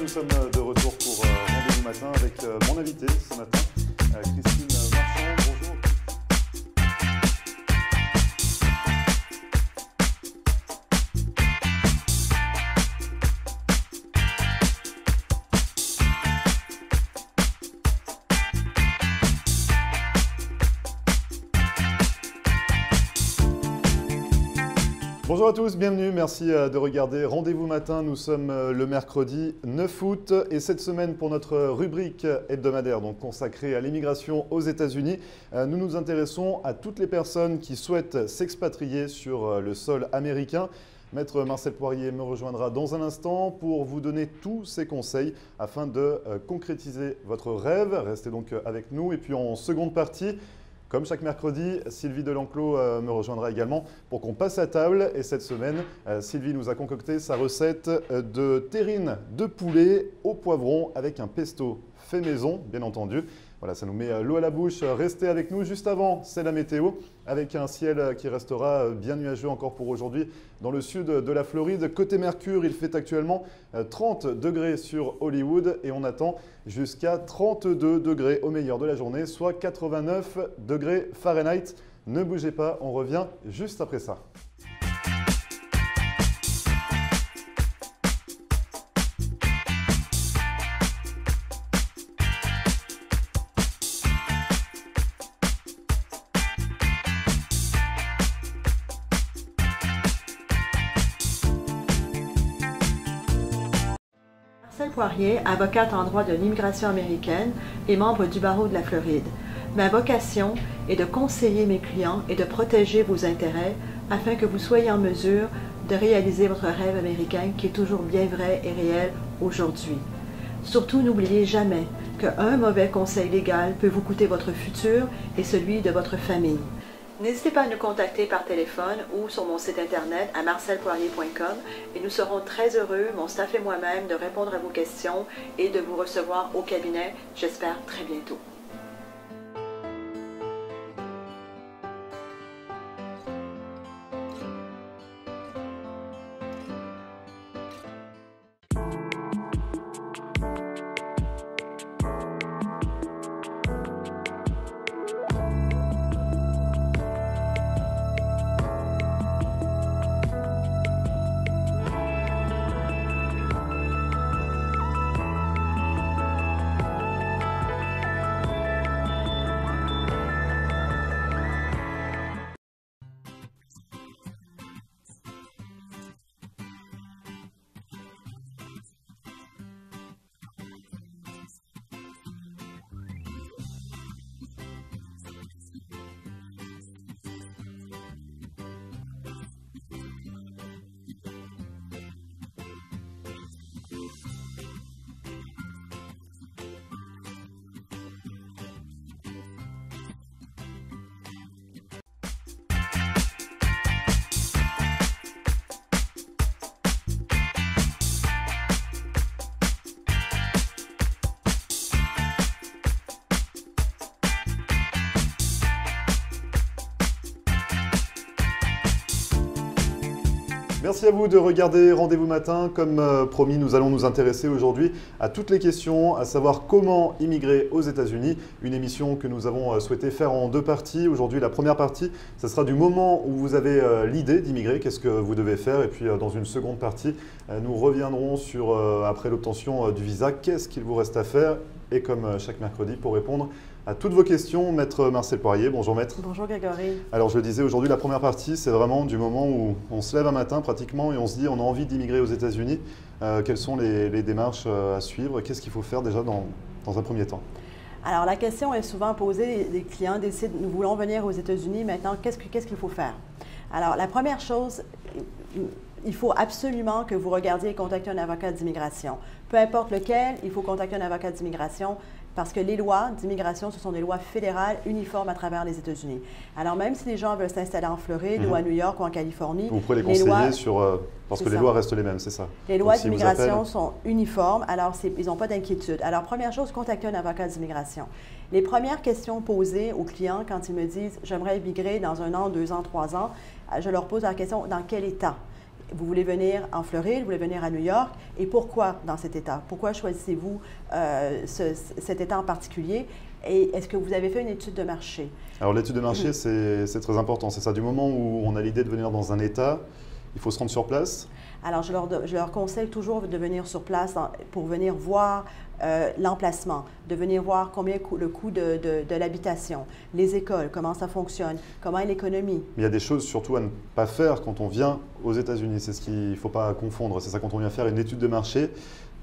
sommes de retour pour Rendez-vous matin avec mon invité ce matin, Christine Marchand. Bonjour. Bonjour à tous, bienvenue, merci de regarder Rendez-vous matin. Nous sommes le mercredi 9 août et cette semaine pour notre rubrique hebdomadaire donc consacrée à l'immigration aux États-Unis, nous nous intéressons à toutes les personnes qui souhaitent s'expatrier sur le sol américain. Maître Marcel Poirier me rejoindra dans un instant pour vous donner tous ses conseils afin de concrétiser votre rêve. Restez donc avec nous et puis en seconde partie, comme chaque mercredi, Sylvie Delanclos me rejoindra également pour qu'on passe à table. Et cette semaine, Sylvie nous a concocté sa recette de terrine de poulet au poivron avec un pesto fait maison, bien entendu. Voilà, ça nous met l'eau à la bouche. Restez avec nous. Juste avant, c'est la météo avec un ciel qui restera bien nuageux encore pour aujourd'hui dans le sud de la Floride. Côté Mercure, il fait actuellement 30 degrés sur Hollywood et on attend jusqu'à 32 degrés au meilleur de la journée, soit 89 degrés Fahrenheit. Ne bougez pas, on revient juste après ça. Marcel Poirier, avocate en droit de l'immigration américaine et membre du barreau de la Floride. Ma vocation est de conseiller mes clients et de protéger vos intérêts afin que vous soyez en mesure de réaliser votre rêve américain qui est toujours bien vrai et réel aujourd'hui. Surtout, n'oubliez jamais qu'un mauvais conseil légal peut vous coûter votre futur et celui de votre famille. N'hésitez pas à nous contacter par téléphone ou sur mon site internet à marcelpoirier.com et nous serons très heureux, mon staff et moi-même, de répondre à vos questions et de vous recevoir au cabinet, j'espère très bientôt. Merci à vous de regarder Rendez-vous matin. Comme promis, nous allons nous intéresser aujourd'hui à toutes les questions, à savoir comment immigrer aux États-Unis. Une émission que nous avons souhaité faire en deux parties. Aujourd'hui, la première partie, ce sera du moment où vous avez l'idée d'immigrer, qu'est-ce que vous devez faire. Et puis dans une seconde partie, nous reviendrons sur, après l'obtention du visa, qu'est-ce qu'il vous reste à faire. Et comme chaque mercredi, pour répondre à toutes vos questions, Maître Marcel Poirier. Bonjour Maître. Bonjour Grégory. Alors je le disais, aujourd'hui la première partie, c'est vraiment du moment où on se lève un matin pratiquement et on se dit on a envie d'immigrer aux États-Unis. Quelles sont les démarches à suivre? Qu'est-ce qu'il faut faire déjà dans un premier temps? Alors la question est souvent posée, les clients décident, nous voulons venir aux États-Unis, maintenant qu'est-ce qu'il faut faire? Alors la première chose, il faut absolument que vous regardiez et contactiez un avocat d'immigration. Peu importe lequel, il faut contacter un avocat d'immigration parce que les lois d'immigration, ce sont des lois fédérales uniformes à travers les États-Unis. Alors même si les gens veulent s'installer en Floride ou à New York ou en Californie, vous pouvez les conseiller parce que les lois restent les mêmes, c'est ça? Les lois d'immigration sont uniformes, alors ils n'ont pas d'inquiétude. Alors première chose, contactez un avocat d'immigration. Les premières questions posées aux clients quand ils me disent « j'aimerais immigrer dans 1 an, 2 ans, 3 ans », je leur pose la question « dans quel état » Vous voulez venir en Floride, vous voulez venir à New York, et pourquoi dans cet État? Pourquoi choisissez-vous cet État en particulier? Et est-ce que vous avez fait une étude de marché? Alors l'étude de marché, c'est très important. C'est ça, du moment où on a l'idée de venir dans un État, il faut se rendre sur place. Alors je leur conseille toujours de venir sur place pour venir voir l'emplacement, de venir voir combien le coût de l'habitation, les écoles, comment ça fonctionne, comment est l'économie. Mais il y a des choses surtout à ne pas faire quand on vient aux États-Unis. C'est ce qu'il ne faut pas confondre. C'est ça, quand on vient faire une étude de marché,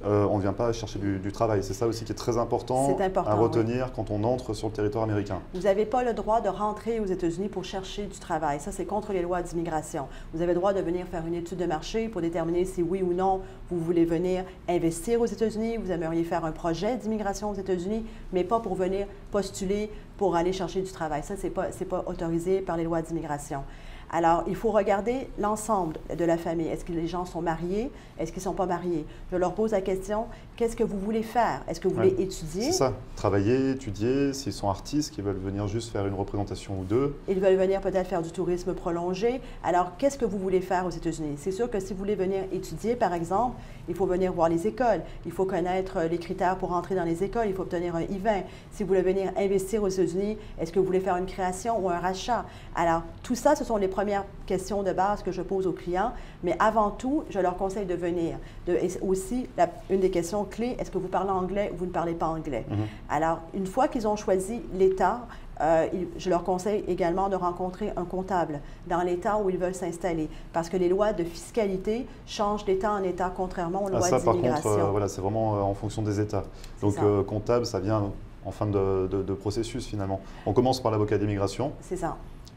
on ne vient pas chercher du travail. C'est ça aussi qui est très important, à retenir quand on entre sur le territoire américain. Vous n'avez pas le droit de rentrer aux États-Unis pour chercher du travail. Ça, c'est contre les lois d'immigration. Vous avez le droit de venir faire une étude de marché pour déterminer si oui ou non vous voulez venir investir aux États-Unis, vous aimeriez faire un projet d'immigration aux États-Unis, mais pas pour venir postuler pour aller chercher du travail. Ça, ce n'est pas autorisé par les lois d'immigration. Alors, il faut regarder l'ensemble de la famille. Est-ce que les gens sont mariés? Est-ce qu'ils ne sont pas mariés? Je leur pose la question, qu'est-ce que vous voulez faire? Est-ce que vous voulez étudier? C'est ça, travailler, étudier, s'ils sont artistes, qui veulent venir juste faire une représentation ou deux. Ils veulent venir peut-être faire du tourisme prolongé. Alors, qu'est-ce que vous voulez faire aux États-Unis? C'est sûr que si vous voulez venir étudier, par exemple, il faut venir voir les écoles. Il faut connaître les critères pour entrer dans les écoles. Il faut obtenir un I-20. Si vous voulez venir investir aux États-Unis, est-ce que vous voulez faire une création ou un rachat? Alors, tout ça, ce sont les premières questions de base que je pose aux clients. Mais avant tout, je leur conseille de venir. Et aussi, une des questions clés, est-ce que vous parlez anglais ou vous ne parlez pas anglais? Alors, une fois qu'ils ont choisi l'État, je leur conseille également de rencontrer un comptable dans l'État où ils veulent s'installer, parce que les lois de fiscalité changent d'État en État, contrairement aux lois d'immigration. Par contre, voilà, c'est vraiment en fonction des États. Donc, comptable, ça vient en fin de processus, finalement. On commence par l'avocat d'immigration,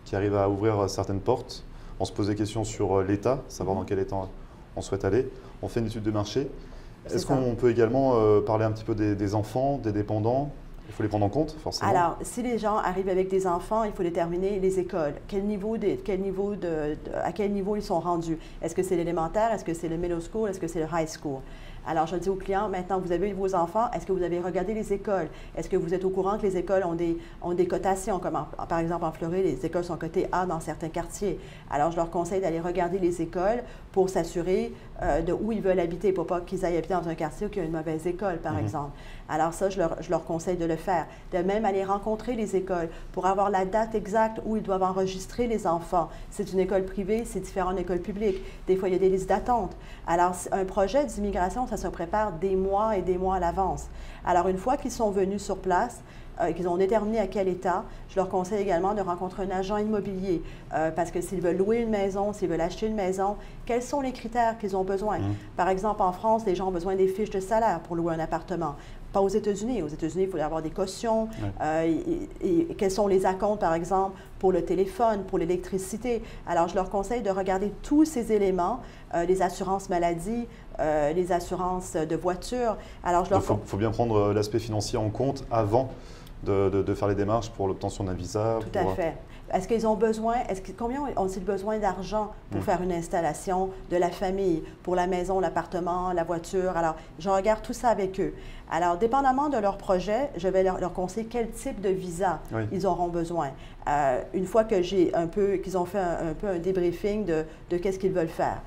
qui arrive à ouvrir certaines portes. On se pose des questions sur l'État, savoir dans quel État on souhaite aller. On fait une étude de marché. Est-ce qu'on peut également parler un petit peu des enfants, des dépendants? Il faut les prendre en compte, forcément. Alors, si les gens arrivent avec des enfants, il faut déterminer les écoles. À quel niveau ils sont rendus? Est-ce que c'est l'élémentaire? Est-ce que c'est le middle school? Est-ce que c'est le high school? Alors, je dis aux clients, maintenant, vous avez vos enfants, est-ce que vous avez regardé les écoles? Est-ce que vous êtes au courant que les écoles ont des cotations? Comme par exemple, en Floride, les écoles sont cotées A dans certains quartiers. Alors, je leur conseille d'aller regarder les écoles pour s'assurer de où ils veulent habiter, pour pas qu'ils aillent habiter dans un quartier où il y a une mauvaise école, par exemple. Alors ça, je leur conseille de le faire. De même aller rencontrer les écoles pour avoir la date exacte où ils doivent enregistrer les enfants. C'est une école privée, c'est différent d'une école publique. Des fois, il y a des listes d'attente. Alors, un projet d'immigration, ça se prépare des mois et des mois à l'avance. Alors, une fois qu'ils sont venus sur place, qu'ils ont déterminé à quel état, je leur conseille également de rencontrer un agent immobilier parce que s'ils veulent louer une maison, s'ils veulent acheter une maison, quels sont les critères qu'ils ont besoin? Par exemple, en France, les gens ont besoin des fiches de salaire pour louer un appartement. Pas aux États-Unis. Aux États-Unis, il faut avoir des cautions. Et quels sont les acomptes, par exemple, pour le téléphone, pour l'électricité? Alors, je leur conseille de regarder tous ces éléments, les assurances maladie, les assurances de voiture. Alors, il faut bien prendre l'aspect financier en compte avant de faire les démarches pour l'obtention d'un visa. Tout à fait. Est-ce qu'ils ont besoin, combien ont-ils besoin d'argent pour faire une installation de la famille, pour la maison, l'appartement, la voiture? Alors, je regarde tout ça avec eux. Alors, dépendamment de leur projet, je vais leur conseiller quel type de visa ils auront besoin. Une fois que qu'ils ont fait un peu un débriefing de qu'est-ce qu'ils veulent faire.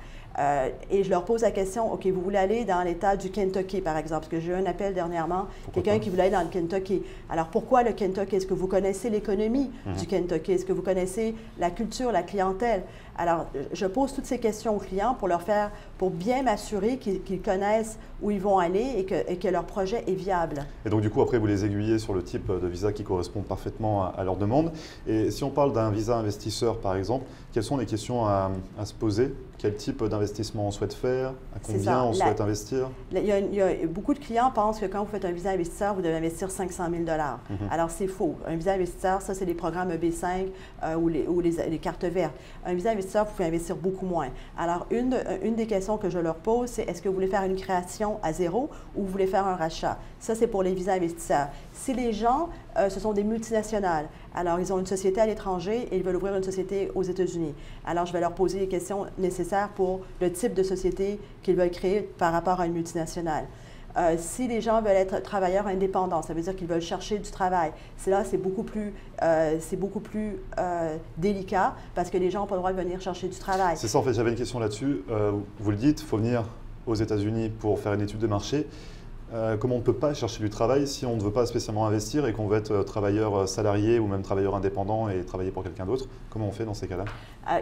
Et je leur pose la question, OK, vous voulez aller dans l'État du Kentucky, par exemple, parce que j'ai eu un appel dernièrement, quelqu'un qui voulait aller dans le Kentucky. Alors, pourquoi le Kentucky? Est-ce que vous connaissez l'économie du Kentucky? Est-ce que vous connaissez la culture, la clientèle? Alors, je pose toutes ces questions aux clients pour bien m'assurer qu'ils connaissent où ils vont aller et que leur projet est viable. Et donc, du coup, après, vous les aiguillez sur le type de visa qui correspond parfaitement à leur demande. Et si on parle d'un visa investisseur, par exemple, quelles sont les questions à se poser? Quel type d'investissement on souhaite faire? À combien on souhaite investir? Beaucoup de clients pensent que quand vous faites un visa investisseur, vous devez investir 500 000 $. Alors, c'est faux. Un visa investisseur, ça, c'est les programmes EB5 ou les cartes vertes. Un visa investisseur, vous pouvez investir beaucoup moins. Alors, une des questions que je leur pose, c'est est-ce que vous voulez faire une création à zéro ou vous voulez faire un rachat? Ça, c'est pour les visas investisseurs. Si les gens, ce sont des multinationales, alors ils ont une société à l'étranger et ils veulent ouvrir une société aux États-Unis. Alors, je vais leur poser les questions nécessaires pour le type de société qu'ils veulent créer par rapport à une multinationale. Si les gens veulent être travailleurs indépendants, ça veut dire qu'ils veulent chercher du travail. C'est beaucoup plus délicat parce que les gens n'ont pas le droit de venir chercher du travail. C'est ça, en fait, j'avais une question là-dessus. Vous le dites, il faut venir aux États-Unis pour faire une étude de marché. Comment on ne peut pas chercher du travail si on ne veut pas spécialement investir et qu'on veut être travailleur salarié ou même travailleur indépendant et travailler pour quelqu'un d'autre? Comment on fait dans ces cas-là?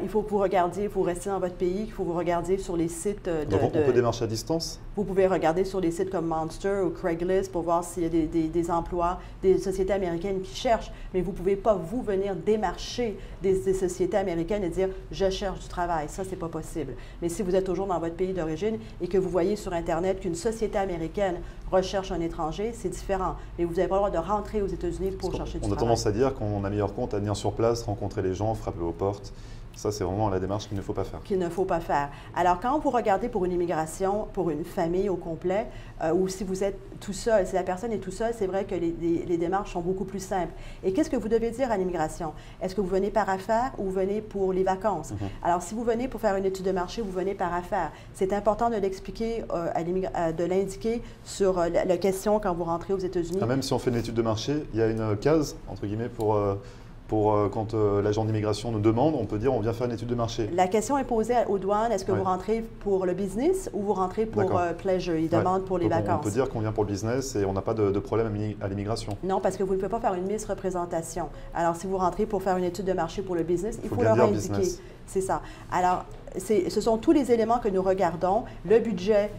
Il faut que vous regardiez, il faut rester dans votre pays, il faut que vous regardiez sur les sites Donc on peut démarcher à distance? Vous pouvez regarder sur des sites comme Monster ou Craigslist pour voir s'il y a des emplois, des sociétés américaines qui cherchent, mais vous ne pouvez pas, vous, venir démarcher des sociétés américaines et dire « je cherche du travail ». Ça, ce n'est pas possible. Mais si vous êtes toujours dans votre pays d'origine et que vous voyez sur Internet qu'une société américaine recherche un étranger, c'est différent. Mais vous n'avez pas le droit de rentrer aux États-Unis pour chercher du travail. On a tendance à dire qu'on a meilleur compte à venir sur place, rencontrer les gens, frapper aux portes. Ça, c'est vraiment la démarche qu'il ne faut pas faire. Qu'il ne faut pas faire. Alors, quand vous regardez pour une immigration, pour une famille au complet, ou si vous êtes tout seul, si la personne est tout seule, c'est vrai que les démarches sont beaucoup plus simples. Et qu'est-ce que vous devez dire à l'immigration? Est-ce que vous venez par affaires ou vous venez pour les vacances? Alors, si vous venez pour faire une étude de marché, vous venez par affaires. C'est important de l'expliquer, de l'indiquer sur la question quand vous rentrez aux États-Unis. Même si on fait une étude de marché, il y a une case, entre guillemets, pour quand l'agent d'immigration nous demande, on peut dire on vient faire une étude de marché. La question est posée aux douanes, est-ce que vous rentrez pour le business ou vous rentrez pour pleasure? Ils demandent pour les vacances. On peut dire qu'on vient pour le business et on n'a pas de problème à l'immigration. Non, parce que vous ne pouvez pas faire une misreprésentation. Alors, si vous rentrez pour faire une étude de marché pour le business, il faut leur indiquer. C'est ça. Alors, ce sont tous les éléments que nous regardons. Le budget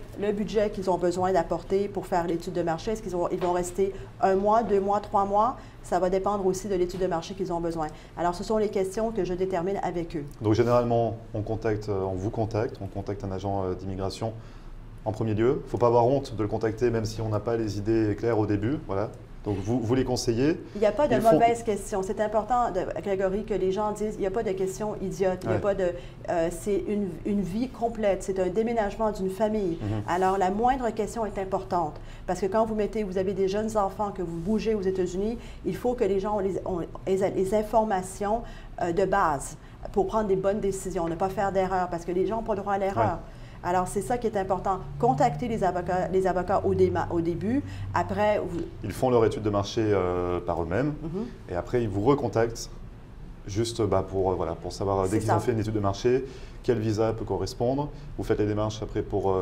qu'ils ont besoin d'apporter pour faire l'étude de marché. Est-ce qu'ils vont rester 1 mois, 2 mois, 3 mois? Ça va dépendre aussi de l'étude de marché qu'ils ont besoin. Alors, ce sont les questions que je détermine avec eux. Donc, généralement, on vous contacte, on contacte un agent d'immigration en premier lieu. Il ne faut pas avoir honte de le contacter, même si on n'a pas les idées claires au début. Voilà. Donc, vous les conseillez. Il n'y a pas de mauvaise question. C'est important, Grégory, que les gens disent il n'y a pas de question idiote. Il y a pas de. C'est une vie complète. C'est un déménagement d'une famille. Alors, la moindre question est importante. Parce que quand vous avez des jeunes enfants, que vous bougez aux États-Unis, il faut que les gens ont les informations de base pour prendre des bonnes décisions, ne pas faire d'erreur, parce que les gens n'ont pas droit à l'erreur. Alors, c'est ça qui est important. Contactez les avocats au début. Après, ils font leur étude de marché par eux-mêmes et après, ils vous recontactent juste pour savoir, dès qu'ils ont fait une étude de marché, quel visa peut correspondre. Vous faites les démarches après pour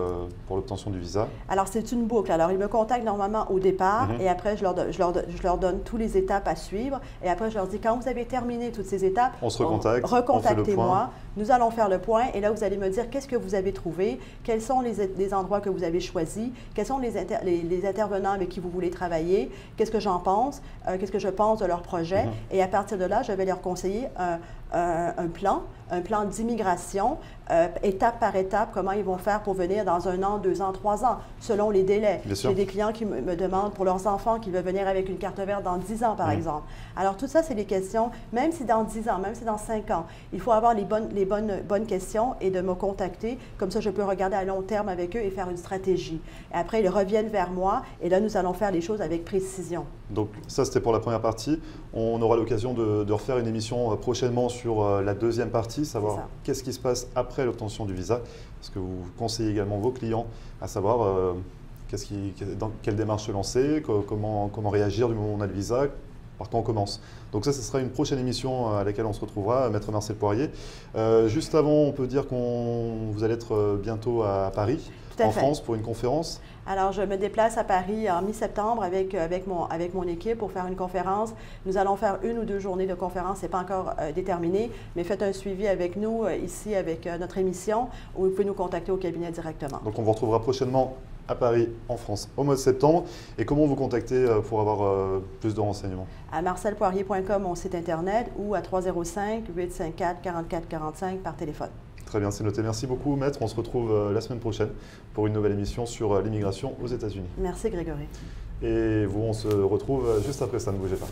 l'obtention du visa. Alors, c'est une boucle. Alors, ils me contactent normalement au départ et après, je leur donne toutes les étapes à suivre. Et après, je leur dis, quand vous avez terminé toutes ces étapes, on se recontacte, recontactez-moi. Nous allons faire le point et là, vous allez me dire qu'est-ce que vous avez trouvé, quels sont les endroits que vous avez choisis, quels sont les intervenants avec qui vous voulez travailler, qu'est-ce que j'en pense, qu'est-ce que je pense de leur projet. Et à partir de là, je vais leur conseiller un plan d'immigration, étape par étape, comment ils vont faire pour venir dans 1 an, 2 ans, 3 ans, selon les délais. J'ai des clients qui me demandent pour leurs enfants qui veulent venir avec une carte verte dans 10 ans, par exemple. Alors, tout ça, c'est des questions, même si dans 10 ans, même si dans 5 ans, il faut avoir les bonnes questions et de me contacter. Comme ça, je peux regarder à long terme avec eux et faire une stratégie. Et après, ils reviennent vers moi et là, nous allons faire les choses avec précision. Donc, ça, c'était pour la première partie. On aura l'occasion de refaire une émission prochainement sur la deuxième partie, savoir qu'est-ce qui se passe après l'obtention du visa, parce que vous conseillez également vos clients à savoir dans quelle démarche se lancer, comment réagir du moment où on a le visa, par quand on commence. Donc ça, ce sera une prochaine émission à laquelle on se retrouvera, Maître Marcel Poirier. Juste avant, on peut dire vous allez être bientôt à Paris, en France, pour une conférence. Alors, je me déplace à Paris en mi-septembre avec mon équipe pour faire une conférence. Nous allons faire 1 ou 2 journées de conférence, ce n'est pas encore déterminé, mais faites un suivi avec nous ici avec notre émission où vous pouvez nous contacter au cabinet directement. Donc, on vous retrouvera prochainement à Paris, en France, au mois de septembre. Et comment vous contacter pour avoir plus de renseignements? À marcelpoirier.com, mon site Internet, ou à 305-854-4445 par téléphone. Très bien, c'est noté. Merci beaucoup, Maître. On se retrouve la semaine prochaine pour une nouvelle émission sur l'immigration aux États-Unis. Merci, Grégory. Et vous, on se retrouve juste après ça. Ne bougez pas.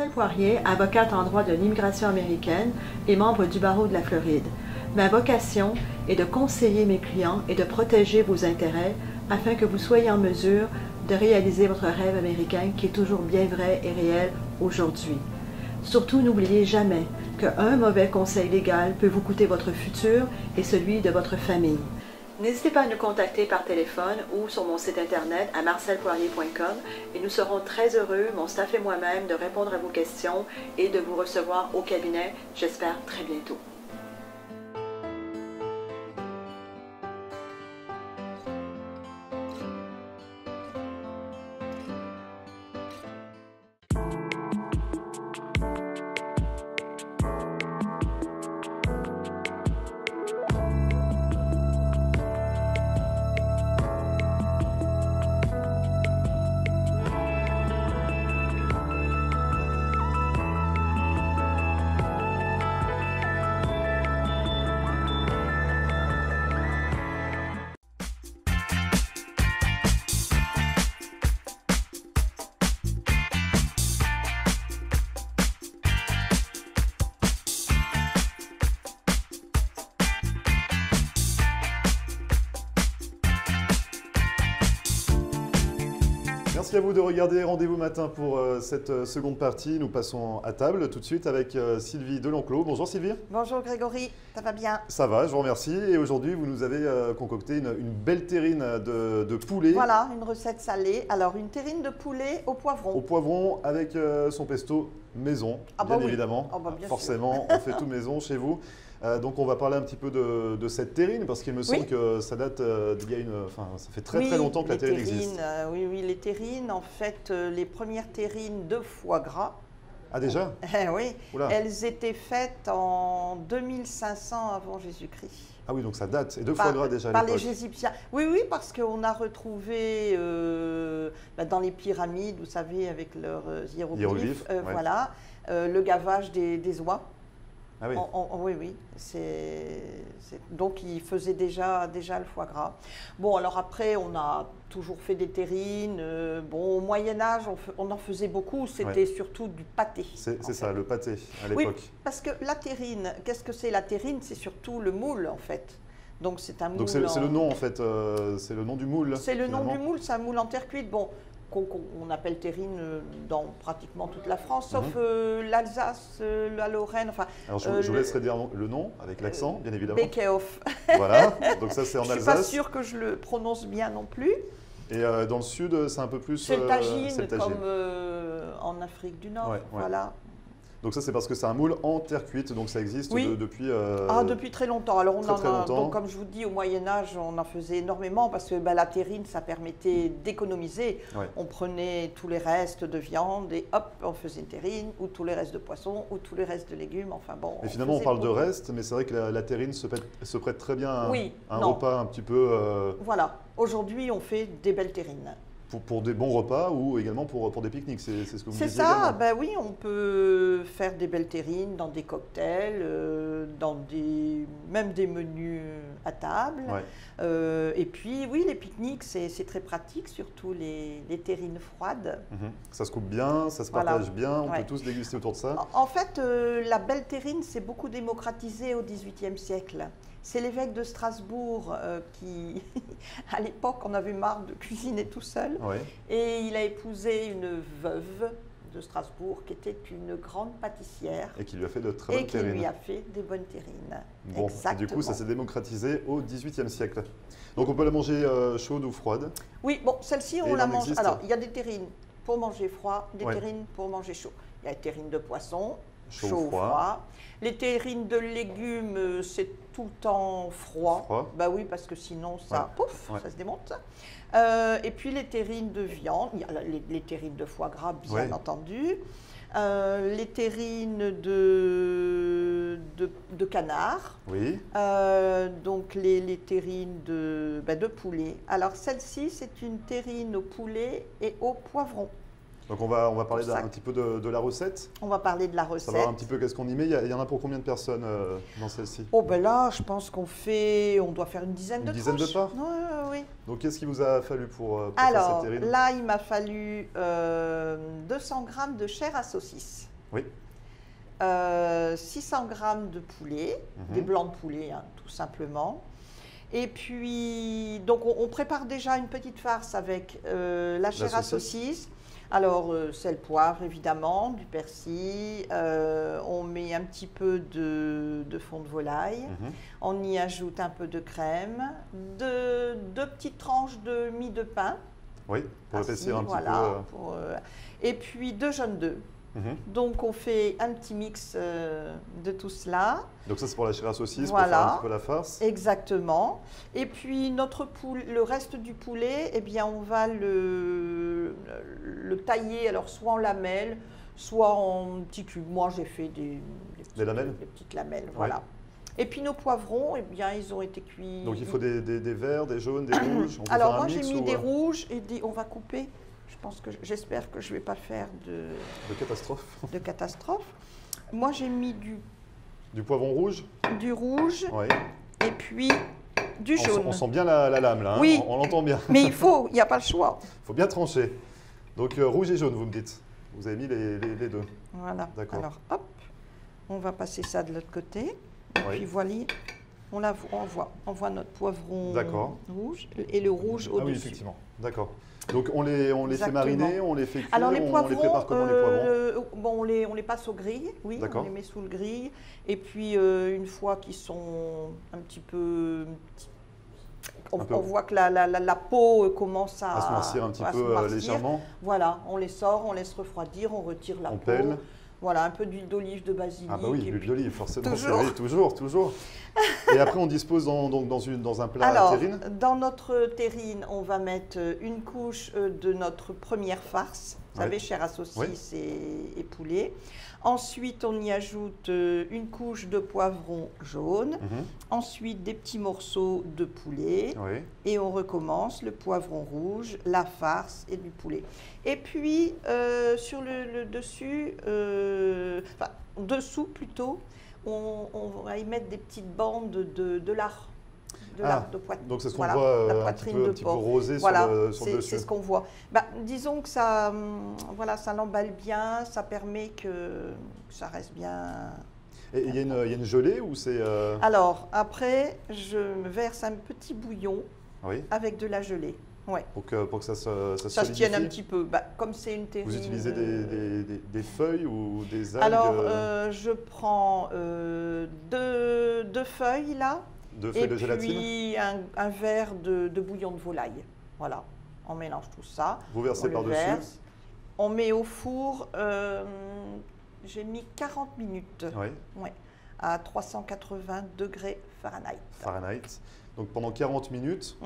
Marcel Poirier, avocate en droit de l'immigration américaine et membre du barreau de la Floride. Ma vocation est de conseiller mes clients et de protéger vos intérêts afin que vous soyez en mesure de réaliser votre rêve américain qui est toujours bien vrai et réel aujourd'hui. Surtout, n'oubliez jamais qu'un mauvais conseil légal peut vous coûter votre futur et celui de votre famille. N'hésitez pas à nous contacter par téléphone ou sur mon site internet à marcelpoirier.com et nous serons très heureux, mon staff et moi-même, de répondre à vos questions et de vous recevoir au cabinet, j'espère très bientôt. Merci à vous de regarder Rendez-vous matin pour cette seconde partie. Nous passons à table tout de suite avec Sylvie Delenclos. Bonjour Sylvie. Bonjour Grégory, ça va bien? Ça va, je vous remercie. Et aujourd'hui, vous nous avez concocté une belle terrine de poulet. Voilà, une recette salée. Alors, une terrine de poulet au poivron. Au poivron avec son pesto maison, bien évidemment. Ah bah, bien forcément, on fait tout maison chez vous. Donc on va parler un petit peu de cette terrine parce qu'il me semble que ça date d'il y a ça fait très longtemps que la terrine existe. Oui, les terrines, en fait, les premières terrines de foie gras. Ah déjà? Oui, elles étaient faites en 2500 avant Jésus-Christ. Ah oui, donc ça date, et de foie gras déjà à par l'époque. les Égyptiens. Oui, parce qu'on a retrouvé dans les pyramides, vous savez, avec leurs hiéroglyphes, voilà, le gavage des oies. Ah oui. Oui. Donc, ils faisaient déjà le foie gras. Bon, alors après, on a toujours fait des terrines. Bon, au Moyen-Âge, on en faisait beaucoup. C'était surtout du pâté. C'est ça, le pâté à l'époque. Oui, parce que la terrine, qu'est-ce que c'est la terrine? C'est surtout le moule, en fait. Donc, c'est un moule. Donc, c'est le nom, en fait. C'est le nom du moule. C'est le nom du moule, c'est un moule en terre cuite. Bon. Qu'on appelle terrine dans pratiquement toute la France, sauf l'Alsace, la Lorraine. Enfin, alors je vous laisserai dire le nom avec l'accent, bien évidemment. Bekehof. Voilà, donc ça c'est en Alsace. Je ne suis pas sûre que je le prononce bien non plus. Et dans le sud, c'est un peu plus… C'est le tagine, comme en Afrique du Nord. Voilà. Donc ça c'est parce que c'est un moule en terre cuite, donc ça existe depuis… depuis très longtemps. Alors très longtemps. Donc, comme je vous dis, au Moyen-Âge, on en faisait énormément parce que la terrine, ça permettait d'économiser. On prenait tous les restes de viande et hop, on faisait une terrine, ou tous les restes de poisson, ou tous les restes de légumes. Enfin bon. Mais finalement, on parle de restes, mais c'est vrai que la terrine se prête très bien à un repas un petit peu… Voilà. Aujourd'hui, on fait des belles terrines. Pour des bons repas ou également pour des pique-niques, c'est ce que vous me disiez. C'est ça, ben oui, on peut faire des belles terrines dans des cocktails, même des menus à table. Et puis, oui, les pique-niques, c'est très pratique, surtout les terrines froides. Ça se coupe bien, ça se partage bien, on peut tous déguster autour de ça. En fait, la belle terrine s'est beaucoup démocratisée au XVIIIe siècle. C'est l'évêque de Strasbourg qui, à l'époque, en avait marre de cuisiner tout seul. Et il a épousé une veuve de Strasbourg qui était une grande pâtissière. Et qui lui a fait de très bonnes terrines. Et qui lui a fait des bonnes terrines. Bon, du coup, ça s'est démocratisé au XVIIIe siècle. Donc on peut la manger chaude ou froide? Oui, bon, celle-ci, on la mange. Alors, il y a des terrines pour manger froid, des terrines pour manger chaud. Il y a des terrines de poisson, chaud ou froid. Les terrines de légumes, c'est tout le temps froid. Bah oui, parce que sinon, ça, ça se démonte. Et puis les terrines de viande, il y a les terrines de foie gras, bien entendu. Les terrines de canard. Donc les terrines de poulet. Alors celle-ci, c'est une terrine au poulet et au poivron. Donc on va parler un petit peu de la recette. On va parler de la recette. Savoir un petit peu qu'est-ce qu'on y met. Il y en a pour combien de personnes dans celle-ci? Oh ben là, je pense qu'on doit faire une dizaine de tranches. Une dizaine de parts? Oui. Donc qu'est-ce qu'il vous a fallu pour faire cette terrine? Alors là, il m'a fallu 200 g de chair à saucisse. Oui. 600 g de poulet, des blancs de poulet, hein, tout simplement. Et puis, donc on prépare déjà une petite farce avec la chair à saucisse. Alors, sel, poivre, évidemment, du persil. On met un petit peu de fond de volaille. On y ajoute un peu de crème, deux petites tranches de mie de pain. Oui, pour épaissir un petit peu. Et puis 2 jaunes d'œufs. Donc, on fait un petit mix de tout cela. Donc ça, c'est pour la chair à saucisse, pour faire un petit peu la farce. Exactement. Et puis, le reste du poulet, eh bien, on va le tailler, alors soit en lamelles, soit en petits cubes. Moi, j'ai fait des petites lamelles, voilà. Et puis, nos poivrons, eh bien, ils ont été cuits. Donc, il faut des verts, des jaunes, des rouges. Alors, moi, j'ai mis des rouges et on va couper. J'espère que je ne vais pas faire de catastrophe. De catastrophe. Moi, j'ai mis du poivron rouge. Du rouge. Oui. Et puis du jaune. On sent bien la lame là. Hein, oui. On l'entend bien. Mais il n'y a pas le choix. Il faut bien trancher. Donc rouge et jaune, vous me dites. Vous avez mis les deux. Voilà. D'accord. Alors hop, on va passer ça de l'autre côté. Et puis voilà. On voit notre poivron rouge et le rouge au-dessus. Ah oui, effectivement. D'accord. Donc on les fait mariner, on les fait cuire, alors, les poivrons, on les prépare comment les poivrons on les passe au grill, oui, on les met sous le grill. Et puis une fois qu'ils sont un petit peu... On voit que la peau commence à se noircir un petit peu légèrement. Voilà, on les sort, on laisse refroidir, on retire la peau. Pèle. Voilà, un peu d'huile d'olive, de basilic. Ah bah oui, l'huile d'olive, forcément. Toujours. Toujours. Et après, on dispose dans un plat terrine. Dans notre terrine, on va mettre une couche de notre première farce. Vous savez, chair à saucisse et poulet. Ensuite, on y ajoute une couche de poivron jaune. Ensuite, des petits morceaux de poulet. Et on recommence le poivron rouge, la farce et du poulet. Et puis, sur le dessus, dessous plutôt, on va y mettre des petites bandes de lard. De poitrine. Donc c'est ce qu'on voit la poitrine un petit peu rosé sur le dessus. C'est ce qu'on voit. Disons que ça l'emballe bien, ça permet que ça reste bien. Et il y a une gelée ou c'est Alors après, je verse un petit bouillon avec de la gelée. Ouais. Pour que ça se tienne un petit peu. Comme c'est une terrine. Vous utilisez des feuilles ou des algues? Alors je prends deux feuilles là. De gélatine. Puis un verre de bouillon de volaille. Voilà, on mélange tout ça. Vous versez par-dessus. On met au four, j'ai mis 40 minutes à 380 degrés Fahrenheit. Donc pendant 40 minutes,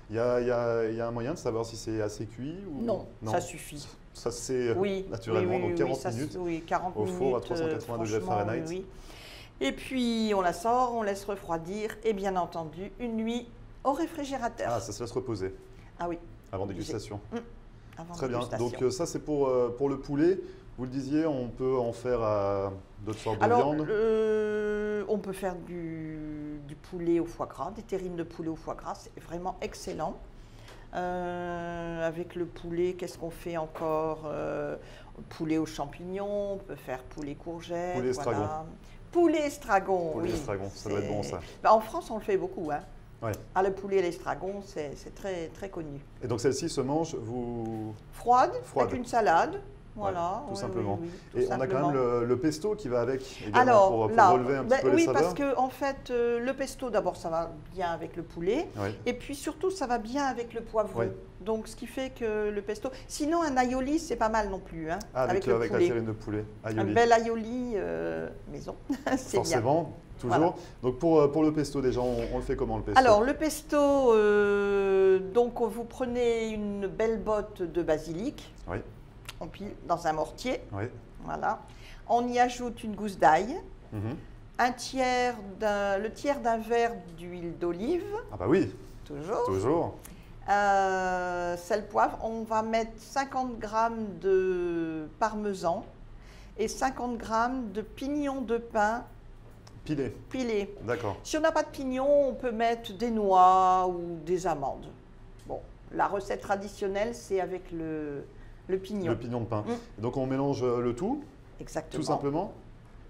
il y a un moyen de savoir si c'est assez cuit ou... Non, ça suffit. Ça c'est naturellement, donc 40 minutes 40 au four à 380 degrés Fahrenheit. Oui. Et puis, on la sort, on laisse refroidir et bien entendu, une nuit au réfrigérateur. Ah, ça se laisse reposer. Ah oui. Avant dégustation. Très dégustation. bien. Donc ça, c'est pour le poulet. Vous le disiez, on peut en faire d'autres sortes de viande. On peut faire du poulet au foie gras, des terrines de poulet au foie gras. C'est vraiment excellent. Avec le poulet, qu'est-ce qu'on fait encore Poulet aux champignons, on peut faire poulet courgette. Poulet estragon. Poulet estragon, poulet estragon, ça doit être bon ça. En France, on le fait beaucoup. Hein. Ouais. Le poulet et l'estragon, c'est très, très connu. Et donc celle-ci se mange froide, avec une salade. Voilà, tout simplement. Oui, et on a quand même le pesto qui va avec également pour relever un petit peu les saveurs. Oui, parce que en fait, le pesto, d'abord, ça va bien avec le poulet. Et puis surtout, ça va bien avec le poivron. Donc, ce qui fait que le pesto... Sinon, un aioli, c'est pas mal non plus. Hein, avec la terrine de poulet. Un bel aioli maison, c'est bien. Forcément, toujours. Voilà. Donc, pour le pesto, déjà, on le fait comment, le pesto? Alors, le pesto, donc, vous prenez une belle botte de basilic. On pile dans un mortier. Voilà. On y ajoute une gousse d'ail, le tiers d'un verre d'huile d'olive. Ah bah oui. Toujours. Sel, poivre. On va mettre 50 g de parmesan et 50 g de pignons de pain. Pilés. D'accord. Si on n'a pas de pignons, on peut mettre des noix ou des amandes. Bon, la recette traditionnelle, c'est avec le pignon. Le pignon de pain. Donc on mélange le tout. Exactement. Tout simplement.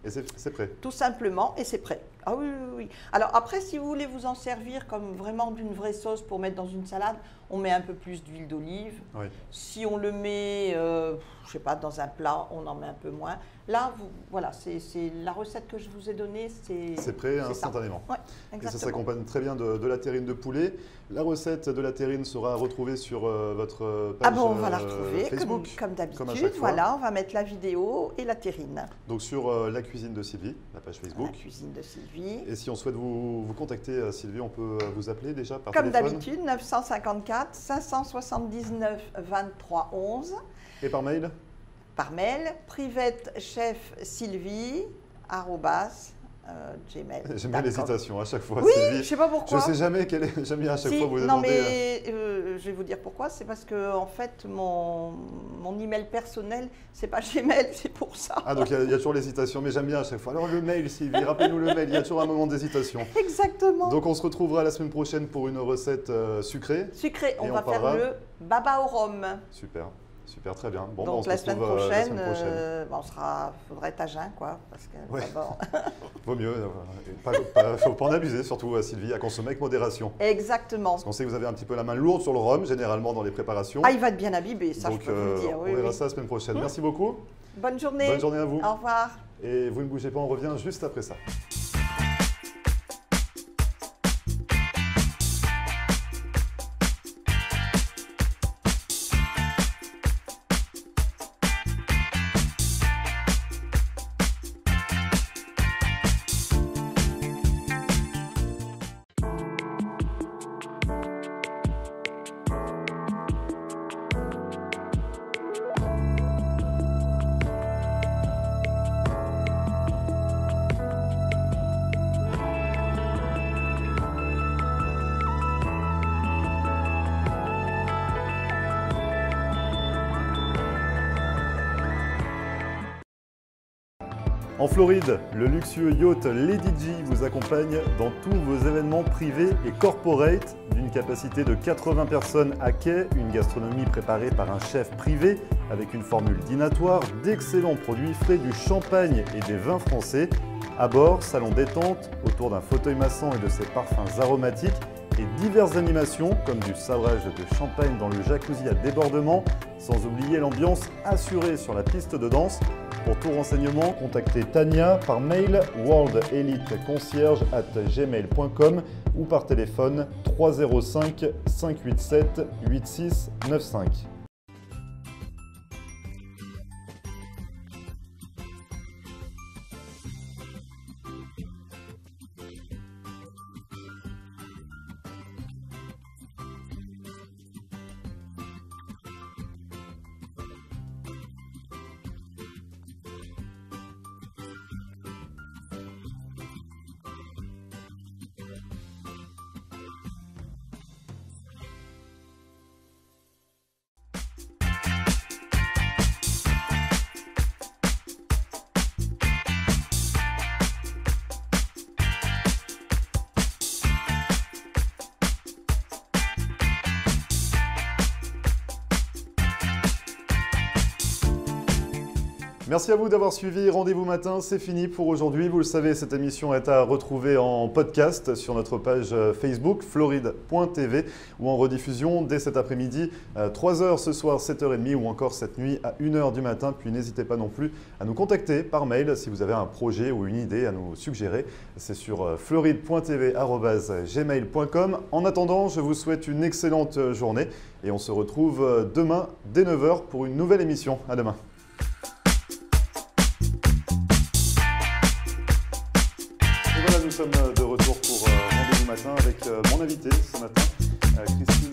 Et c'est prêt. Tout simplement, et c'est prêt. Ah oui, oui, oui. Alors après, si vous voulez vous en servir comme vraiment d'une vraie sauce pour mettre dans une salade, on met un peu plus d'huile d'olive. Oui. Si on le met, je sais pas, dans un plat, on en met un peu moins. Là, voilà, c'est la recette que je vous ai donnée. C'est prêt instantanément. Oui, exactement. Et ça s'accompagne très bien de la terrine de poulet. La recette de la terrine sera retrouvée sur votre page on va la retrouver Facebook, comme d'habitude. Voilà, on va mettre la vidéo et la terrine. Donc sur la cuisine de Sylvie, la page Facebook. La cuisine de Sylvie. Et si on souhaite vous contacter, Sylvie, on peut vous appeler déjà par téléphone. Comme d'habitude, 954 579 23 11. Et par mail? Par mail, privetechefsylvie@gmail. J'ai mis l'hésitation à chaque fois, oui, Sylvie. Je ne sais pas pourquoi. Je ne sais jamais quelle est. Jamais à chaque fois vous non, demandez. mais je vais vous dire pourquoi. C'est parce que en fait, mon email personnel, c'est pas Gmail, c'est pour ça. Ah, donc il y a toujours l'hésitation, mais j'aime bien à chaque fois. Alors le mail, Sylvie, rappelez-nous le mail. Il y a toujours un moment d'hésitation. Exactement. Donc on se retrouvera la semaine prochaine pour une recette sucrée. Sucrée. On va faire le baba au rhum. Super. Super, très bien. Bon, donc on se la semaine prochaine, faudra être à jeun, quoi. Parce que d'abord... Vaut mieux. Faut pas en abuser, surtout Sylvie, à consommer avec modération. Exactement. Parce qu'on sait que vous avez un petit peu la main lourde sur le rhum, généralement dans les préparations. Ah, il va être bien abîmé, ça, donc, je peux vous le dire. On verra ça la semaine prochaine. Merci beaucoup. Bonne journée. Bonne journée à vous. Au revoir. Et vous ne bougez pas, on revient juste après ça. En Floride, le luxueux yacht Lady G vous accompagne dans tous vos événements privés et corporate d'une capacité de 80 personnes à quai, une gastronomie préparée par un chef privé avec une formule dînatoire, d'excellents produits frais, du champagne et des vins français. À bord, salon détente autour d'un fauteuil massant et de ses parfums aromatiques et diverses animations comme du sabrage de champagne dans le jacuzzi à débordement, sans oublier l'ambiance assurée sur la piste de danse. Pour tout renseignement, contactez Tania par mail worldeliteconcierge@gmail.com ou par téléphone 305 587 8695. Merci à vous d'avoir suivi Rendez-vous Matin, c'est fini pour aujourd'hui. Vous le savez, cette émission est à retrouver en podcast sur notre page Facebook floride.tv ou en rediffusion dès cet après-midi, 3h ce soir, 7h30 ou encore cette nuit à 1h du matin. Puis n'hésitez pas non plus à nous contacter par mail si vous avez un projet ou une idée à nous suggérer. C'est sur floride.tv@gmail.com. En attendant, je vous souhaite une excellente journée et on se retrouve demain dès 9h pour une nouvelle émission. À demain. Nous sommes de retour pour Rendez-vous Matin avec mon invité ce matin, Christine